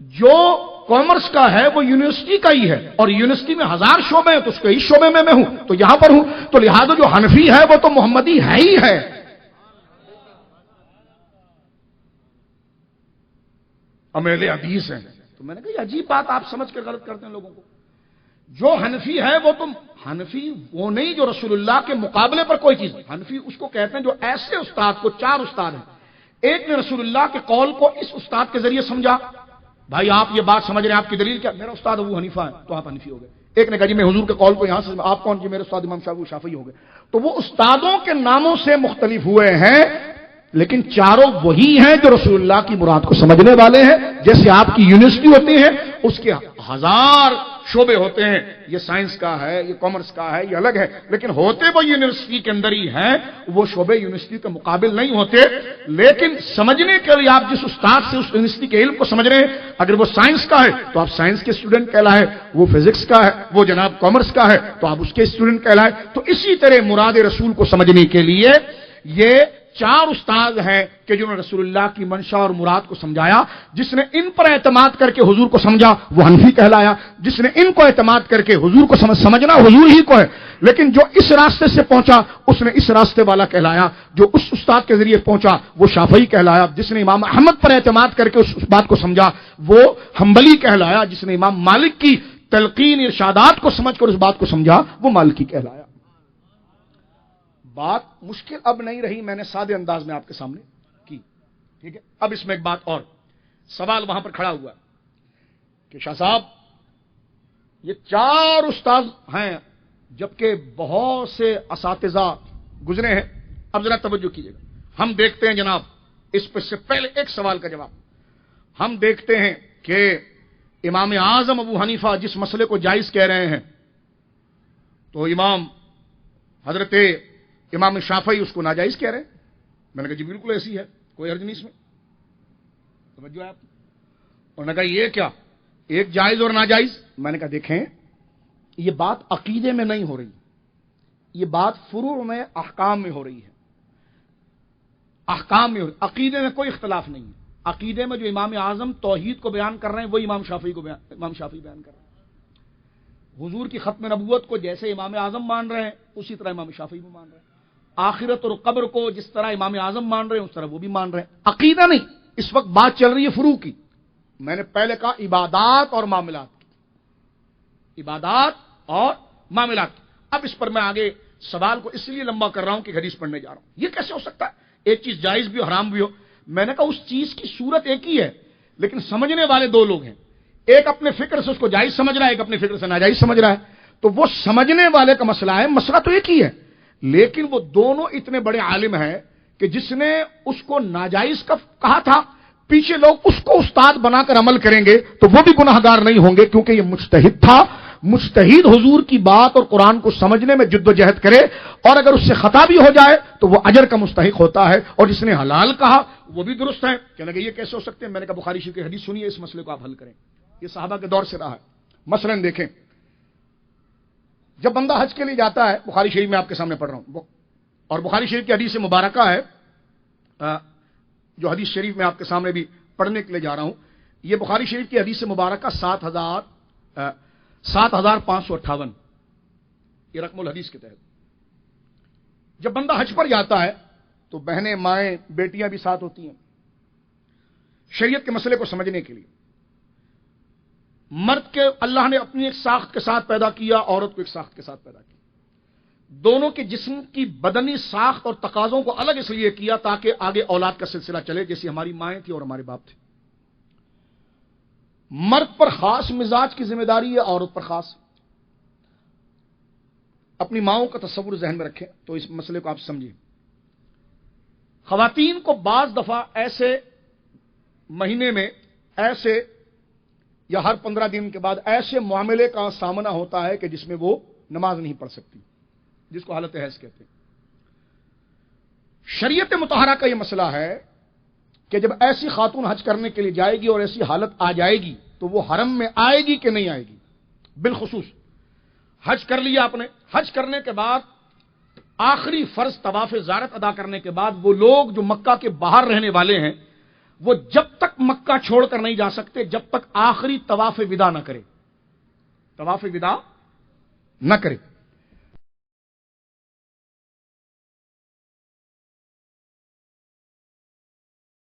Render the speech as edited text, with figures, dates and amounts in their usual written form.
جو کامرس کا ہے وہ یونیورسٹی کا ہی ہے، اور یونیورسٹی میں 1000 شعبے ہیں، تو اس کے ہی شعبے میں ہوں، تو یہاں پر ہوں، تو لہذا جو حنفی ہے وہ تو محمدی ہے ہی ہے۔ اہل حدیث ہیں، تو میں نے کہا یہ عجیب بات آپ سمجھ کر غلط کرتے ہیں لوگوں کو۔ جو حنفی ہے وہ تم حنفی وہ نہیں جو رسول اللہ کے مقابلے پر کوئی چیز، حنفی اس کو کہتے ہیں جو ایسے استاد کو، 4 استاد ہیں، ایک نے رسول اللہ کے قول کو اس استاد کے ذریعے سمجھا، بھائی آپ یہ بات سمجھ رہے ہیں، آپ کی دلیل کیا؟ میرا استاد ابو حنیفہ ہے، تو آپ حنفی ہو گئے۔ ایک نے کہا جی میں حضور کے قول کو یہاں سے، آپ کون؟ جی میرے استاد امام شافعی ہو گئے۔ تو وہ استادوں کے ناموں سے مختلف ہوئے ہیں، لیکن چاروں وہی ہیں جو رسول اللہ کی مراد کو سمجھنے والے ہیں۔ جیسے آپ کی یونیورسٹی ہوتی ہے، اس کے 1000 شعبے ہوتے ہیں، یہ سائنس کا ہے، یہ کامرس کا ہے، یہ الگ ہے، لیکن ہوتے وہ یونیورسٹی کے اندر ہی ہیں۔ وہ شعبے یونیورسٹی کے مقابل نہیں ہوتے، لیکن سمجھنے کے لیے آپ جس استاد سے اس یونیورسٹی کے علم کو سمجھ رہے ہیں، اگر وہ سائنس کا ہے تو آپ سائنس کے اسٹوڈنٹ کہلائے، وہ فزکس کا ہے، وہ جناب کامرس کا ہے تو آپ اس کے اسٹوڈنٹ کہلائے۔ تو اسی طرح مراد رسول کو سمجھنے کے لیے یہ 4 استاد ہیں کہ جنہوں نے رسول اللہ کی منشا اور مراد کو سمجھایا۔ جس نے ان پر اعتماد کر کے حضور کو سمجھا وہ حنفی کہلایا، جس نے ان کو اعتماد کر کے حضور کو سمجھنا حضور ہی کو ہے، لیکن جو اس راستے سے پہنچا اس نے اس راستے والا کہلایا، جو اس استاد کے ذریعے پہنچا وہ شافعی کہلایا، جس نے امام احمد پر اعتماد کر کے اس بات کو سمجھا وہ حنبلی کہلایا، جس نے امام مالک کی تلقین ارشادات کو سمجھ کر اس بات کو سمجھا وہ مالکی کہلایا۔ بات مشکل اب نہیں رہی، میں نے سادے انداز میں آپ کے سامنے کی، ٹھیک ہے۔ اب اس میں ایک بات اور، سوال وہاں پر کھڑا ہوا کہ شاہ صاحب یہ 4 استاد ہیں جبکہ بہت سے اساتذہ گزرے ہیں۔ اب ذرا توجہ کیجیے گا، ہم دیکھتے ہیں جناب، اس پر سے پہلے ایک سوال کا جواب، ہم دیکھتے ہیں کہ امام اعظم ابو حنیفہ جس مسئلے کو جائز کہہ رہے ہیں تو امام حضرت امام شافعی اس کو ناجائز کہہ رہے ہیں۔ میں نے کہا جی بالکل ایسی ہے، کوئی حرج نہیں اس میں، توجہ ہے آپ۔ انہوں نے کہا یہ کیا، ایک جائز اور ناجائز؟ میں نے کہا دیکھیں یہ بات عقیدے میں نہیں ہو رہی، یہ بات فروع میں احکام میں ہو رہی ہے، احکام میں ہو رہی، عقیدے میں کوئی اختلاف نہیں ہے۔ عقیدے میں جو امام اعظم توحید کو بیان کر رہے ہیں وہی امام شافعی بیان کر رہے ہیں۔ حضور کی ختم نبوت کو جیسے امام اعظم مان رہے ہیں اسی طرح امام شافعی بھی مان رہے ہیں، آخرت اور قبر کو جس طرح امام اعظم مان رہے ہیں اس طرح وہ بھی مان رہے ہیں۔ عقیدہ نہیں، اس وقت بات چل رہی ہے فروع کی۔ میں نے پہلے کہا عبادات اور معاملات کی، عبادات اور معاملات کی۔ اب اس پر میں آگے سوال کو اس لیے لمبا کر رہا ہوں کہ حدیث پڑھنے جا رہا ہوں۔ یہ کیسے ہو سکتا ہے ایک چیز جائز بھی ہو حرام بھی ہو؟ میں نے کہا اس چیز کی صورت ایک ہی ہے لیکن سمجھنے والے 2 لوگ ہیں، ایک اپنے فکر سے اس کو جائز سمجھ رہا ہے، ایک اپنے فکر سے ناجائز سمجھ رہا ہے۔ تو وہ سمجھنے والے کا مسئلہ ہے، مسئلہ تو ایک ہی ہے، لیکن وہ دونوں اتنے بڑے عالم ہیں کہ جس نے اس کو ناجائز کا کہا تھا پیچھے لوگ اس کو استاد بنا کر عمل کریں گے تو وہ بھی گناہگار نہیں ہوں گے، کیونکہ یہ مجتہد تھا۔ مجتہد حضور کی بات اور قرآن کو سمجھنے میں جد و جہد کرے اور اگر اس سے خطا بھی ہو جائے تو وہ اجر کا مستحق ہوتا ہے، اور جس نے حلال کہا وہ بھی درست ہے۔ کہنے لگے یہ کیسے ہو سکتے ہیں؟ میں نے کہا بخاری شریف کی حدیث سنیے، اس مسئلے کو آپ حل کریں، یہ صحابہ کے دور سے رہا ہے۔ مثلا دیکھیں جب بندہ حج کے لیے جاتا ہے، بخاری شریف میں آپ کے سامنے پڑھ رہا ہوں، اور بخاری شریف کی حدیث مبارکہ ہے جو حدیث شریف میں آپ کے سامنے بھی پڑھنے کے لیے جا رہا ہوں، یہ بخاری شریف کی حدیث مبارکہ 7558 یہ رقم الحدیث کے تحت۔ جب بندہ حج پر جاتا ہے تو بہنیں، مائیں، بیٹیاں بھی ساتھ ہوتی ہیں شریعت کے مسئلے کو سمجھنے کے لیے۔ مرد کے اللہ نے اپنی ایک ساخت کے ساتھ پیدا کیا، عورت کو ایک ساخت کے ساتھ پیدا کیا، دونوں کے جسم کی بدنی ساخت اور تقاضوں کو الگ اس لیے کیا تاکہ آگے اولاد کا سلسلہ چلے، جیسی ہماری مائیں تھیں اور ہمارے باپ تھے۔ مرد پر خاص مزاج کی ذمہ داری ہے، عورت پر خاص۔ اپنی ماؤں کا تصور ذہن میں رکھیں تو اس مسئلے کو آپ سمجھیں۔ خواتین کو بعض دفعہ ایسے مہینے میں ایسے یا ہر 15 دن کے بعد ایسے معاملے کا سامنا ہوتا ہے کہ جس میں وہ نماز نہیں پڑھ سکتی، جس کو حالت حیض کہتے ہیں۔ شریعت مطہرہ کا یہ مسئلہ ہے کہ جب ایسی خاتون حج کرنے کے لیے جائے گی اور ایسی حالت آ جائے گی تو وہ حرم میں آئے گی کہ نہیں آئے گی؟ بالخصوص حج کر لیا آپ نے، حج کرنے کے بعد آخری فرض طواف زیارت ادا کرنے کے بعد وہ لوگ جو مکہ کے باہر رہنے والے ہیں وہ جب تک مکہ چھوڑ کر نہیں جا سکتے جب تک آخری طواف ودا نہ کرے، طواف ودا نہ کرے۔